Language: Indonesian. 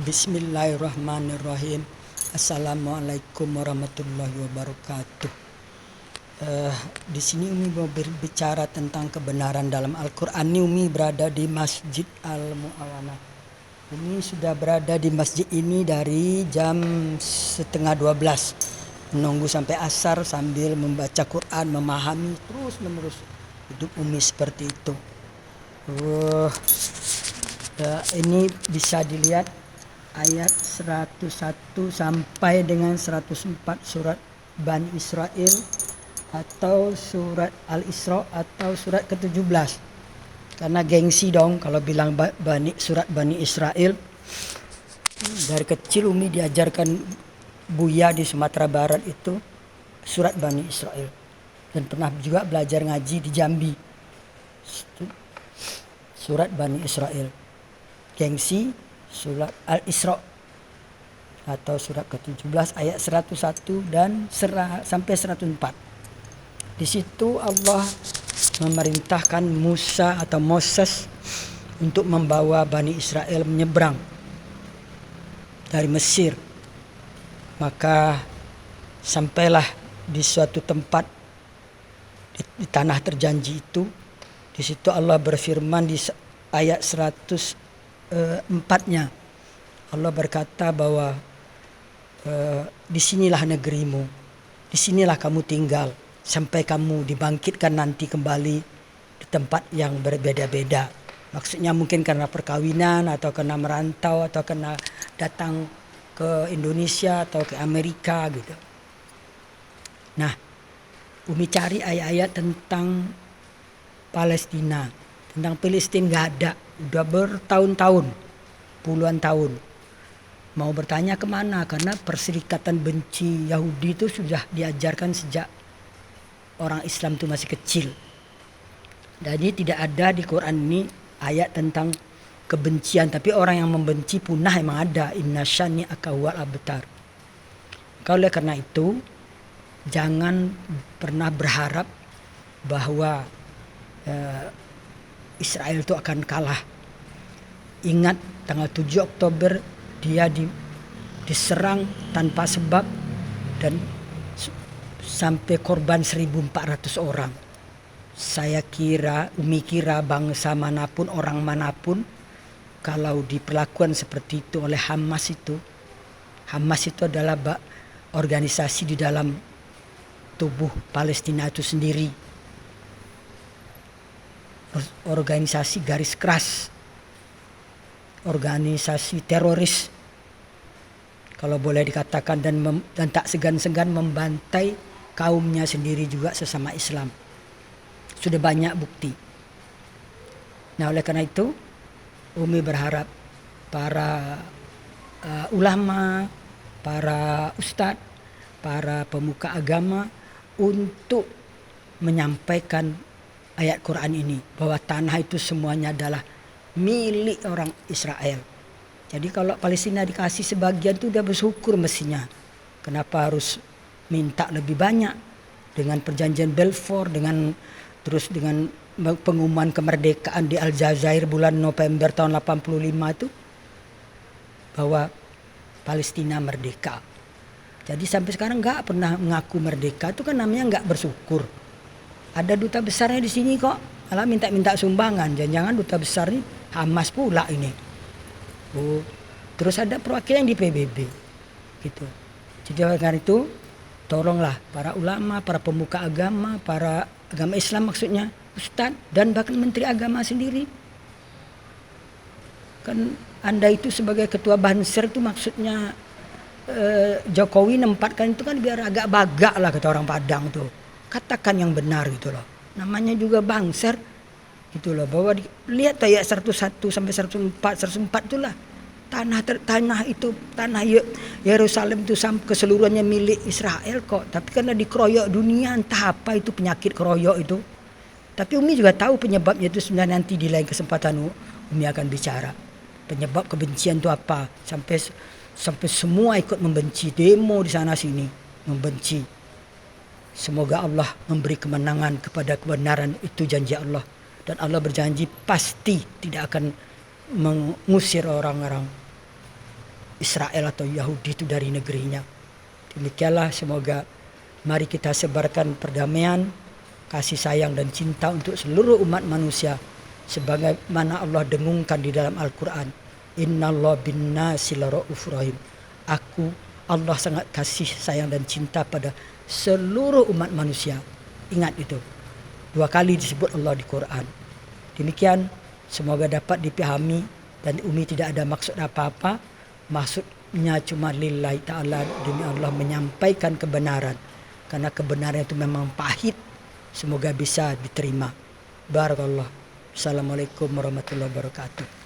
Bismillahirrahmanirrahim. Assalamualaikum warahmatullahi wabarakatuh. Di sini Umi mau berbicara tentang kebenaran dalam Al-Quran. Ini Umi berada di Masjid Al-Mu'awanah. Umi sudah berada di masjid ini dari jam 11:30, menunggu sampai asar sambil membaca Quran, memahami terus menerus. Hidup Umi seperti itu. Ini bisa dilihat ayat 101 sampai dengan 104 surat Bani Israel atau surat Al-Isra atau surat ke-17. Karena gengsi dong kalau bilang surat Bani Israel. Dari kecil Umi diajarkan Buya di Sumatera Barat itu surat Bani Israel. Dan pernah juga belajar ngaji di Jambi. Surat Bani Israel. Gengsi surat Al-Isra atau surat ke-17 ayat 101 dan sampai 104. Di situ Allah memerintahkan Musa atau Moses untuk membawa Bani Israel menyeberang dari Mesir. Maka sampailah di suatu tempat di tanah terjanji itu. Di situ Allah berfirman di ayat 104-nya. Allah berkata bahwa disinilah negerimu, disinilah kamu tinggal sampai kamu dibangkitkan nanti kembali di tempat yang berbeda-beda. Maksudnya mungkin karena perkawinan atau karena merantau atau karena datang ke Indonesia atau ke Amerika gitu. Nah, Umi cari ayat-ayat tentang Palestina, tentang Palestina nggak ada, udah bertahun-tahun, puluhan tahun. Mau bertanya kemana? Karena perserikatan benci Yahudi itu sudah diajarkan sejak orang Islam itu masih kecil. Jadi tidak ada di Quran ini ayat tentang kebencian, tapi orang yang membenci punah emang ada. Inna syani'aka huwal abtar. Oleh karena itu jangan pernah berharap bahwa Israel itu akan kalah. Ingat tanggal 7 Oktober dia diserang tanpa sebab dan sampai korban 1.400 orang. Umi kira bangsa manapun, orang manapun kalau diperlakukan seperti itu oleh Hamas itu adalah organisasi di dalam tubuh Palestina itu sendiri. Organisasi garis keras, organisasi teroris kalau boleh dikatakan, dan tak segan-segan membantai kaumnya sendiri juga sesama Islam. Sudah banyak bukti. Nah, oleh karena itu Umi berharap para ulama, para ustadz, para pemuka agama untuk menyampaikan ayat Quran ini bahwa tanah itu semuanya adalah milik orang Israel. Jadi kalau Palestina dikasih sebagian itu udah bersyukur mestinya. Kenapa harus minta lebih banyak? Dengan perjanjian Balfour, dengan pengumuman kemerdekaan di Aljazair bulan November tahun 85 itu bahwa Palestina merdeka. Jadi sampai sekarang nggak pernah mengaku merdeka, itu kan namanya nggak bersyukur. Ada duta besarnya di sini kok, malah minta sumbangan. Jangan-jangan duta besar ini Hamas pula ini. Terus ada perwakilan di PBB gitu. Jadi oleh karena itu tolonglah para ulama, para pemuka agama, para agama Islam maksudnya, ustadz dan bahkan menteri agama sendiri. Kan Anda itu sebagai ketua Banser itu maksudnya Jokowi nempatkan itu kan biar agak bagak lah kata orang Padang tuh. Katakan yang benar gitu loh. Namanya juga Banser gitu loh, bahwa lihat ayat 101 sampai 104 itulah tanah itu, tanah Yerusalem itu keseluruhannya milik Israel kok, tapi karena dikeroyok dunia, entah apa itu penyakit keroyok itu. Tapi Umi juga tahu penyebabnya itu sebenarnya, nanti di lain kesempatan Umi akan bicara penyebab kebencian itu apa, sampai semua ikut membenci, demo di sana sini membenci. Semoga Allah memberi kemenangan kepada kebenaran, itu janji Allah. Dan Allah berjanji pasti tidak akan mengusir orang-orang Israel atau Yahudi itu dari negerinya. Demikianlah, semoga mari kita sebarkan perdamaian, kasih sayang dan cinta untuk seluruh umat manusia sebagaimana Allah dengungkan di dalam Al-Quran. Innallaha bin-nasi laraufur rahim. Allah sangat kasih sayang dan cinta pada seluruh umat manusia. Ingat itu. 2 kali disebut Allah di Quran. Demikian, semoga dapat dipahami dan Umi tidak ada maksud apa-apa. Maksudnya cuma lillahi ta'ala, demi Allah menyampaikan kebenaran. Karena kebenaran itu memang pahit. Semoga bisa diterima. Barakallah. Assalamualaikum warahmatullahi wabarakatuh.